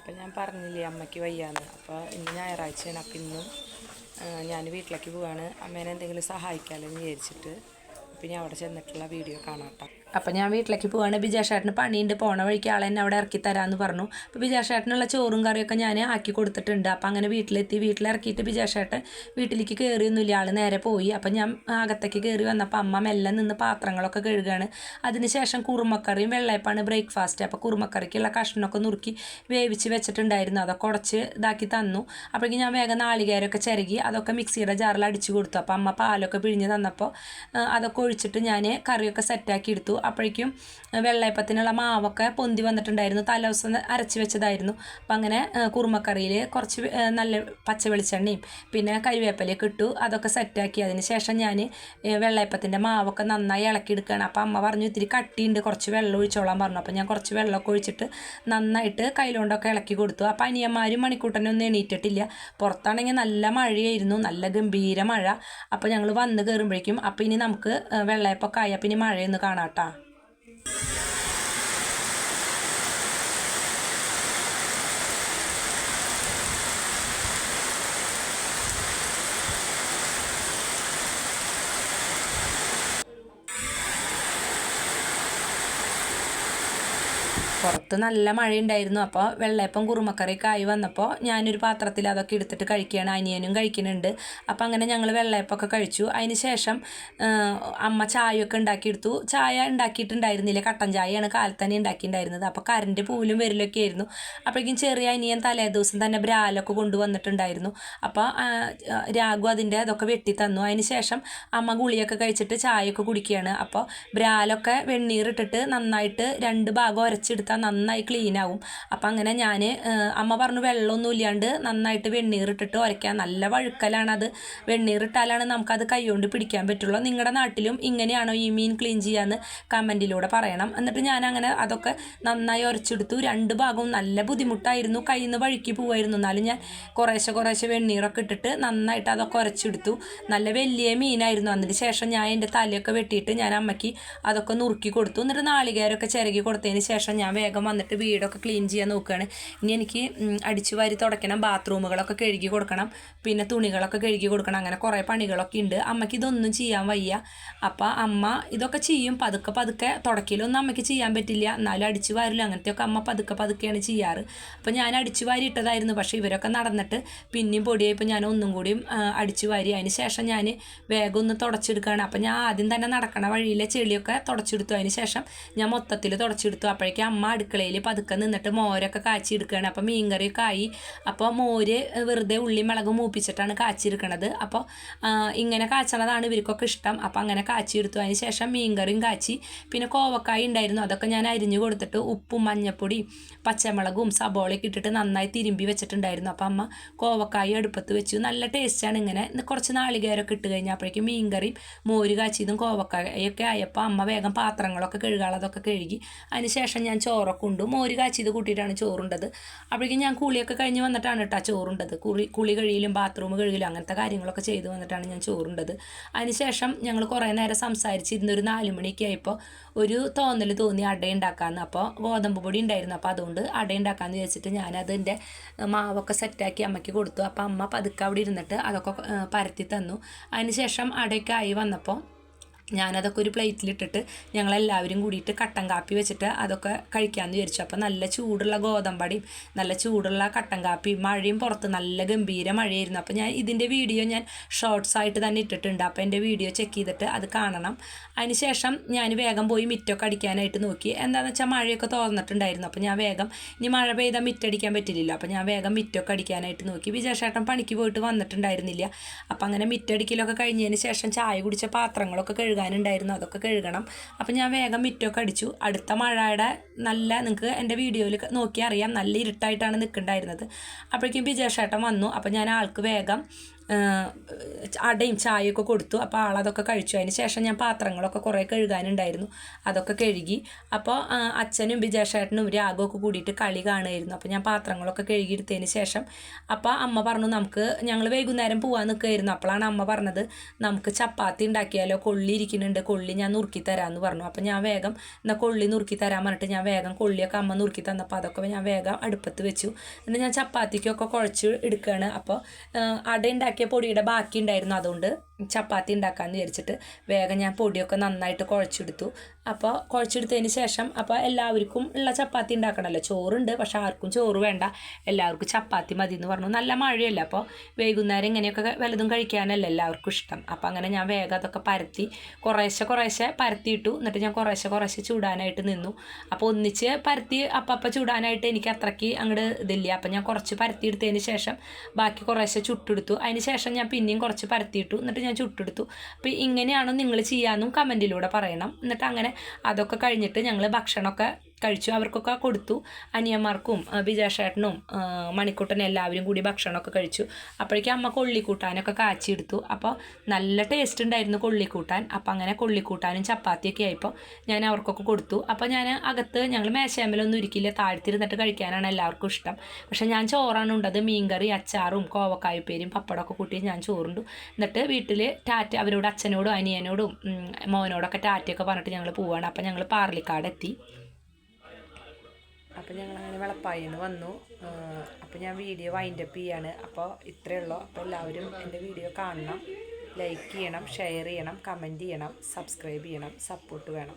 അപ്പം ഞാൻ പറഞ്ഞില്ലേ അമ്മയ്ക്ക് വയ്യാന്ന്. അപ്പോൾ ഇന്ന് ഞായറാഴ്ചയാണ്. അപ്പം ഇന്നും ഞാൻ വീട്ടിലേക്ക് പോവാണ്. അമ്മേനെ എന്തെങ്കിലും സഹായിക്കാമല്ലോ എന്ന് വിചാരിച്ചിട്ട്. അപ്പം ഞാൻ അവിടെ ചെന്നിട്ടുള്ള വീഡിയോ കാണാം കേട്ടോ. അപ്പം ഞാൻ വീട്ടിലേക്ക് പോവാണ്. ബിജാഷേട്ടന് പണിയുണ്ട്, പോണ വഴിക്ക് ആളെ എന്നെ അവിടെ ഇറക്കി തരാമെന്ന് പറഞ്ഞു. അപ്പോൾ ബിജാഷേട്ടനുള്ള ചോറും കറിയൊക്കെ ഞാൻ ആക്കി കൊടുത്തിട്ടുണ്ട്. അപ്പം അങ്ങനെ വീട്ടിലെത്തി. വീട്ടിലിറക്കിയിട്ട് ബിജാഷേട്ടൻ വീട്ടിലേക്ക് കയറിയൊന്നുമില്ല, ആൾ നേരെ പോയി. അപ്പം ഞാൻ അകത്തേക്ക് കയറി വന്നപ്പോൾ അമ്മ മെല്ലെ നിന്ന് പാത്രങ്ങളൊക്കെ കഴുകുകയാണ്. അതിനുശേഷം കുറുമക്കറിയും വെള്ളയപ്പാണ് ബ്രേക്ക്ഫാസ്റ്റ്. അപ്പോൾ കുറുമക്കറിക്കുള്ള കഷ്ണമൊക്കെ നുറുക്കി വേവിച്ച് വെച്ചിട്ടുണ്ടായിരുന്നു. അതൊക്കെ ഉടച്ച് ഇതാക്കി തന്നു. അപ്പോഴേക്കും ഞാൻ വേഗം നാളികേരമൊക്കെ ചിരകി അതൊക്കെ മിക്സിയുടെ ജാറിൽ അടിച്ചു കൊടുത്തു. അപ്പോൾ അമ്മ പാലൊക്കെ പിഴിഞ്ഞ് തന്നപ്പോൾ അതൊക്കെ ഒഴിച്ചിട്ട് ഞാൻ കറിയൊക്കെ സെറ്റാക്കി എടുത്തു. അപ്പോഴേക്കും വെള്ളയപ്പത്തിനുള്ള മാവൊക്കെ പൊന്തി വന്നിട്ടുണ്ടായിരുന്നു. തലേദിവസം അരച്ച് വെച്ചതായിരുന്നു. അപ്പം അങ്ങനെ കുറുമക്കറിയിൽ കുറച്ച് നല്ല പച്ച വെളിച്ചെണ്ണയും പിന്നെ കരിവേപ്പിലയൊക്കെ ഇട്ടു. അതൊക്കെ സെറ്റാക്കി. അതിന് ശേഷം ഞാൻ വെള്ളയപ്പത്തിൻ്റെ മാവൊക്കെ നന്നായി ഇളക്കിയെടുക്കുകയാണ്. അപ്പം അമ്മ പറഞ്ഞു ഇത്തിരി കട്ടിയുണ്ട്, കുറച്ച് വെള്ളം ഒഴിച്ചോളാൻ പറഞ്ഞു. അപ്പം ഞാൻ കുറച്ച് വെള്ളമൊക്കെ ഒഴിച്ചിട്ട് നന്നായിട്ട് കയ്യിലുകൊണ്ടൊക്കെ ഇളക്കി കൊടുത്തു. അപ്പം അനിയന്മാരും മണിക്കൂട്ടനൊന്നും എണീറ്റിട്ടില്ല. പുറത്താണെങ്കിൽ നല്ല മഴയായിരുന്നു, നല്ല ഗംഭീര മഴ. അപ്പോൾ ഞങ്ങൾ വന്ന് കയറുമ്പോഴേക്കും അപ്പം ഇനി നമുക്ക് വെള്ളയപ്പൊക്കെ ആയി. അപ്പം ഇനി മഴയൊന്ന് കാണാം കേട്ടോ. പുറത്ത് നല്ല മഴയുണ്ടായിരുന്നു. അപ്പോൾ വെള്ളയപ്പം കുറുമക്കറിയൊക്കെ ആയി വന്നപ്പോൾ ഞാനൊരു പാത്രത്തിൽ അതൊക്കെ എടുത്തിട്ട് കഴിക്കുകയാണ്. അനിയനും കഴിക്കുന്നുണ്ട്. അപ്പോൾ അങ്ങനെ ഞങ്ങൾ വെള്ളയപ്പമൊക്കെ കഴിച്ചു. അതിന് ശേഷം അമ്മ ചായയൊക്കെ ഉണ്ടാക്കിയെടുത്തു. ചായ ഉണ്ടാക്കിയിട്ടുണ്ടായിരുന്നില്ല, കട്ടൻ ചായയാണ് കാലത്ത് തന്നെ ഉണ്ടാക്കിയിട്ടുണ്ടായിരുന്നത്. അപ്പോൾ കറണ്ട് പോലും വരലൊക്കെ ആയിരുന്നു. അപ്പോഴേക്കും ചെറിയ അനിയൻ തലേ ദിവസം തന്നെ ബ്രാലൊക്കെ കൊണ്ടുവന്നിട്ടുണ്ടായിരുന്നു. അപ്പോൾ രാഘു അതിൻ്റെ അതൊക്കെ വെട്ടി തന്നു. അതിന് ശേഷം അമ്മ ഗുളിയൊക്കെ കഴിച്ചിട്ട് ചായയൊക്കെ കുടിക്കുകയാണ്. അപ്പോൾ ബ്രാലൊക്കെ വെണ്ണീറിട്ടിട്ട് നന്നായിട്ട് 2 ഭാഗം ഉരച്ചെടുത്താൽ നന്നായി ക്ലീൻ ആവും. അപ്പം അങ്ങനെ ഞാൻ അമ്മ പറഞ്ഞു വെള്ളമൊന്നും ഇല്ലാണ്ട് നന്നായിട്ട് വെണ്ണീറിട്ടിട്ട് ഉരയ്ക്കാൻ. നല്ല വഴുക്കലാണത്. വെണ്ണീറിട്ടാലാണ് നമുക്കത് കൈകൊണ്ട് പിടിക്കാൻ പറ്റുള്ളൂ. നിങ്ങളുടെ നാട്ടിലും ഇങ്ങനെയാണോ ഈ മീൻ ക്ലീൻ ചെയ്യാന്ന് കമൻറ്റിലൂടെ പറയണം. എന്നിട്ട് ഞാൻ അങ്ങനെ അതൊക്കെ നന്നായി ഉരച്ചെടുത്തു. 2 ഭാഗവും നല്ല ബുദ്ധിമുട്ടായിരുന്നു, കയ്യിൽ നിന്ന് വഴുക്കി പോവായിരുന്നു. എന്നാലും ഞാൻ കുറേശ്ശെ വെണ്ണീറൊക്കെ ഇട്ടിട്ട് നന്നായിട്ട് അതൊക്കെ ഉരച്ചെടുത്തു. നല്ല വലിയ മീനായിരുന്നു. അതിന് ശേഷം ഞാൻ എൻ്റെ തലയൊക്കെ വെട്ടിയിട്ട് ഞാൻ അമ്മയ്ക്ക് അതൊക്കെ നുറുക്കി കൊടുത്തു. എന്നിട്ട് നാളികേരമൊക്കെ ചിരകി കൊടുത്തതിന് ശേഷം ഞാൻ വേഗം വന്നിട്ട് വീടൊക്കെ ക്ലീൻ ചെയ്യാൻ നോക്കുകയാണ്. ഇനി എനിക്ക് അടിച്ചു വാരി തുടയ്ക്കണം, ബാത്റൂമുകളൊക്കെ കഴുകി കൊടുക്കണം, പിന്നെ തുണികളൊക്കെ കഴുകി കൊടുക്കണം. അങ്ങനെ കുറേ പണികളൊക്കെ ഉണ്ട്. അമ്മയ്ക്ക് ഇതൊന്നും ചെയ്യാൻ വയ്യ. അപ്പോൾ അമ്മ ഇതൊക്കെ ചെയ്യും പതുക്കെ. തുടക്കലൊന്നും അമ്മയ്ക്ക് ചെയ്യാൻ പറ്റില്ല, എന്നാലും അടിച്ചു വാരില്ല. അങ്ങനത്തെയൊക്കെ അമ്മ പതുക്കെയാണ് ചെയ്യാറ്. അപ്പോൾ ഞാൻ അടിച്ചു വാരി ഇട്ടതായിരുന്നു. പക്ഷേ ഇവരൊക്കെ നടന്നിട്ട് പിന്നെയും പൊടിയായപ്പോൾ ഞാൻ ഒന്നും കൂടിയും അടിച്ചു വാരി. അതിന് ശേഷം ഞാൻ വേഗം ഒന്ന് തുടച്ചെടുക്കുകയാണ്. അപ്പോൾ ഞാൻ ആദ്യം തന്നെ നടക്കണ വഴിയിലെ ചെളിയൊക്കെ തുടച്ചെടുത്തു. അതിന് ശേഷം ഞാൻ മൊത്തത്തിൽ തുടച്ചെടുത്തു. അപ്പോഴേക്കും അമ്മ അടുക്കളയിൽ പതുക്കെ നിന്നിട്ട് മോരൊക്കെ കാച്ചിയെടുക്കുകയാണ്. അപ്പോൾ മീൻകറിയൊക്കെ ആയി. അപ്പോൾ മോര് വെറുതെ ഉള്ളി മുളക് മൂപ്പിച്ചിട്ടാണ് കാച്ചിയെടുക്കണത്. അപ്പോൾ ഇങ്ങനെ കാച്ചണതാണ് ഇവർക്കൊക്കെ ഇഷ്ടം. അപ്പോൾ അങ്ങനെ കാച്ചിയെടുത്തു. അതിന് ശേഷം മീൻകറിയും കാച്ചി. പിന്നെ കോവക്കായ ഉണ്ടായിരുന്നു, അതൊക്കെ ഞാൻ അരിഞ്ഞു കൊടുത്തിട്ട് ഉപ്പും മഞ്ഞപ്പൊടി പച്ചമുളകും സബോളയൊക്കെ ഇട്ടിട്ട് നന്നായി തിരുമ്പി വെച്ചിട്ടുണ്ടായിരുന്നു. അപ്പോൾ അമ്മ കോവക്കായ അടുപ്പത്ത് വെച്ചു. നല്ല ടേസ്റ്റാണ് ഇങ്ങനെ. കുറച്ച് നാളികേരമൊക്കെ ഇട്ട് കഴിഞ്ഞപ്പോഴേക്കും മീൻകറിയും മോര് കാച്ചിയതും കോവക്കായൊക്കെ ആയപ്പോൾ അമ്മ വേഗം പാത്രങ്ങളൊക്കെ കഴുകാളതൊക്കെ കഴുകി. അതിന് ശേഷം ഞാൻ ചോറൊക്കെ ഉണ്ടു. മോര് കാച്ചിയത് കൂട്ടിയിട്ടാണ് ചോറുണ്ടത്. അപ്പോഴേക്കും ഞാൻ കുളിയൊക്കെ കഴിഞ്ഞ് വന്നിട്ടാണ് കേട്ടോ ചോറുണ്ടത്. കുളി കഴിയിലും ബാത്റൂം കഴുകിലും അങ്ങനത്തെ കാര്യങ്ങളൊക്കെ ചെയ്ത് വന്നിട്ടാണ് ഞാൻ ചോറുണ്ടത്. അതിന് ശേഷം ഞങ്ങൾ കുറേ നേരം സംസാരിച്ചിരുന്ന ഒരു 4 മണിയൊക്കെ ആയപ്പോൾ ഒരു തോന്നി അട ഉണ്ടാക്കാമെന്ന്. അപ്പോൾ ഗോതമ്പ് പൊടി ഉണ്ടായിരുന്നു. അപ്പോൾ അതുകൊണ്ട് അട ഉണ്ടാക്കാമെന്ന് വിചാരിച്ചിട്ട് ഞാനതിൻ്റെ മാവൊക്കെ സെറ്റാക്കി അമ്മയ്ക്ക് കൊടുത്തു. അപ്പോൾ അമ്മ പതുക്കെ അവിടെ ഇരുന്നിട്ട് അതൊക്കെ പരത്തി തന്നു. അതിന് ശേഷം അടയൊക്കെ ആയി വന്നപ്പോൾ ഞാനതൊക്കെ ഒരു പ്ലേറ്റിലിട്ടിട്ട് ഞങ്ങളെല്ലാവരും കൂടിയിട്ട് കട്ടൻ കാപ്പി വെച്ചിട്ട് അതൊക്കെ കഴിക്കാമെന്ന് വിചാരിച്ചു. അപ്പോൾ നല്ല ചൂടുള്ള ഗോതമ്പടിയും നല്ല ചൂടുള്ള കട്ടൻ കാപ്പിയും മഴയും പുറത്ത് നല്ല ഗംഭീര മഴയായിരുന്നു. അപ്പോൾ ഞാൻ ഇതിൻ്റെ വീഡിയോ ഞാൻ ഷോർട്സ് ആയിട്ട് തന്നെ ഇട്ടിട്ടുണ്ട്. അപ്പോൾ എൻ്റെ വീഡിയോ ചെക്ക് ചെയ്തിട്ട് അത് കാണണം. അതിന് ശേഷം ഞാൻ വേഗം പോയി മിറ്റൊക്കെ അടിക്കാനായിട്ട് നോക്കി. എന്താണെന്ന് വെച്ചാൽ മഴയൊക്കെ തോന്നിട്ടുണ്ടായിരുന്നു. അപ്പോൾ ഞാൻ വേഗം ഇനി മഴ പെയ്താൽ മിറ്റടിക്കാൻ പറ്റില്ലല്ലോ. അപ്പോൾ ഞാൻ വേഗം മിറ്റൊക്കെ അടിക്കാനായിട്ട് നോക്കി. വിജയശേട്ടൻ പണിക്ക് പോയിട്ട് വന്നിട്ടുണ്ടായിരുന്നില്ല. അപ്പോൾ അങ്ങനെ മിറ്റടിക്കലൊക്കെ കഴിഞ്ഞതിന് ശേഷം ചായ കുടിച്ച പാത്രങ്ങളൊക്കെ കഴുകാനുണ്ടായിരുന്നു, അതൊക്കെ കഴുകണം. അപ്പം ഞാൻ വേഗം മിറ്റൊക്കെ അടിച്ചു. അടുത്ത മഴയുടെ നല്ല നിങ്ങൾക്ക് എൻ്റെ വീഡിയോയിൽ നോക്കിയാൽ അറിയാം, നല്ല ഇരുട്ടായിട്ടാണ് നിൽക്കുന്നുണ്ടായിരുന്നത്. അപ്പോഴേക്കും വിജയശേട്ടൻ വന്നു. അപ്പം ഞാൻ ആൾക്ക് വേഗം അടയും ചായയൊക്കെ കൊടുത്തു. അപ്പോൾ ആളതൊക്കെ കഴിച്ചു. അതിന് ശേഷം ഞാൻ പാത്രങ്ങളൊക്കെ കുറേ കഴുകാനുണ്ടായിരുന്നു, അതൊക്കെ കഴുകി. അപ്പോൾ അച്ഛനും ബിജേഷേട്ടനും രാഗമൊക്കെ കൂടിയിട്ട് കളി കാണുമായിരുന്നു. അപ്പോൾ ഞാൻ പാത്രങ്ങളൊക്കെ കഴുകിയെടുത്തതിന് ശേഷം അപ്പോൾ അമ്മ പറഞ്ഞു ഞങ്ങൾ വൈകുന്നേരം പോകാൻ നിൽക്കുമായിരുന്നു. അപ്പോഴാണ് അമ്മ പറഞ്ഞത് നമുക്ക് ചപ്പാത്തി ഉണ്ടാക്കിയാലോ, കൊള്ളി ഇരിക്കുന്നുണ്ട്, കൊള്ളി ഞാൻ നുറുക്കി തരാമെന്ന് പറഞ്ഞു. അപ്പോൾ ഞാൻ വേഗം എന്നാൽ കൊള്ളി നുറുക്കി തരാൻ പറഞ്ഞിട്ട് ഞാൻ വേഗം കൊള്ളിയൊക്കെ അമ്മ നുറുക്കി തന്നപ്പോൾ അതൊക്കെ ഞാൻ വേഗം അടുപ്പത്ത് വെച്ചു. എന്നിട്ട് ഞാൻ ചപ്പാത്തിക്കൊക്കെ കുഴച്ച് എടുക്കുകയാണ്. അപ്പോൾ അട ഉണ്ടാക്കിയ പൊടിയുടെ ബാക്കി ഉണ്ടായിരുന്നു, അതുകൊണ്ട് ചപ്പാത്തി ഉണ്ടാക്കാമെന്ന് വിചാരിച്ചിട്ട് വേഗം ഞാൻ പൊടിയൊക്കെ നന്നായിട്ട് കുഴച്ചെടുത്തു. അപ്പോൾ കുഴച്ചെടുത്തതിന് ശേഷം അപ്പോൾ എല്ലാവർക്കും ഉള്ള ചപ്പാത്തി ഉണ്ടാക്കണമല്ലോ. ചോറുണ്ട്, പക്ഷെ ആർക്കും ചോറ് വേണ്ട, എല്ലാവർക്കും ചപ്പാത്തി മതി എന്ന് പറഞ്ഞു. നല്ല മഴയല്ല, അപ്പോൾ വൈകുന്നേരം ഇങ്ങനെയൊക്കെ വല്ലതും കഴിക്കാനല്ല എല്ലാവർക്കും ഇഷ്ടം. അപ്പോൾ അങ്ങനെ ഞാൻ വേഗം അതൊക്കെ പരത്തി കുറേശ്ശെ പരത്തിയിട്ടു. എന്നിട്ട് ഞാൻ കുറേശ്ശെ ചൂടാനായിട്ട് നിന്നു. അപ്പോൾ ഒന്നിച്ച് പരത്തി അപ്പം ചൂടാനായിട്ട് എനിക്ക് അത്രയ്ക്ക് അങ്ങോട്ട് ഇതില്ല. അപ്പം ഞാൻ കുറച്ച് പരത്തിയെടുത്തതിന് ശേഷം ബാക്കി കുറേശ്ശെ ചുട്ടെടുത്തു. അതിന് ശേഷം ഞാൻ പിന്നെയും കുറച്ച് പരത്തിയിട്ടു, എന്നിട്ട് ഞാൻ ചുട്ടെടുത്തു. അപ്പോൾ ഇങ്ങനെയാണോ നിങ്ങൾ ചെയ്യാമെന്നും കമൻറ്റിലൂടെ പറയണം. എന്നിട്ട് അങ്ങനെ അതൊക്കെ കഴിഞ്ഞിട്ട് ഞങ്ങൾ ഭക്ഷണമൊക്കെ കഴിച്ചു, അവർക്കൊക്കെ കൊടുത്തു. അനിയന്മാർക്കും ബിജേഷേട്ടനും മണിക്കുട്ടനും എല്ലാവരും കൂടി ഭക്ഷണമൊക്കെ കഴിച്ചു. അപ്പോഴേക്കും അമ്മ കൊള്ളിക്കൂട്ടാനൊക്കെ കാച്ചിയെടുത്തു. അപ്പോൾ നല്ല ടേസ്റ്റ് ഉണ്ടായിരുന്നു കൊള്ളിക്കൂട്ടാൻ. അപ്പം അങ്ങനെ കൊള്ളിക്കൂട്ടാനും ചപ്പാത്തിയൊക്കെ ആയപ്പോൾ ഞാൻ അവർക്കൊക്കെ കൊടുത്തു. അപ്പോൾ ഞാൻ അകത്ത് ഞങ്ങൾ മേശാമലൊന്നും ഇരിക്കില്ല, താഴ്ത്തിരുന്നിട്ട് കഴിക്കാനാണ് എല്ലാവർക്കും ഇഷ്ടം. പക്ഷേ ഞാൻ ചോറാണ് ഉണ്ടത്, മീൻകറി, അച്ചാറും കോവക്കായപ്പേരും പപ്പടമൊക്കെ കൂട്ടി ഞാൻ ചോറുണ്ടു. എന്നിട്ട് വീട്ടിൽ അവരോട് അച്ഛനോടും അനിയനോടും മോനോടൊക്കെ ടാറ്റയൊക്കെ പറഞ്ഞിട്ട് ഞങ്ങൾ പോവുകയാണ്. അപ്പോൾ ഞങ്ങൾ പാർലിക്കാട് എത്തി. അപ്പോൾ ഞങ്ങളങ്ങനെ വെളപ്പായിൽ നിന്ന് വന്നു. അപ്പോൾ ഞാൻ വീഡിയോ വൈൻഡപ്പ് ചെയ്യാണ്. അപ്പോൾ ഇത്രയേ ഉള്ളൂ. അപ്പോൾ എല്ലാവരും എൻ്റെ വീഡിയോ കാണണം, ലൈക്ക് ചെയ്യണം, ഷെയർ ചെയ്യണം, കമൻറ്റ് ചെയ്യണം, സബ്സ്ക്രൈബ് ചെയ്യണം, സപ്പോർട്ട് വേണം.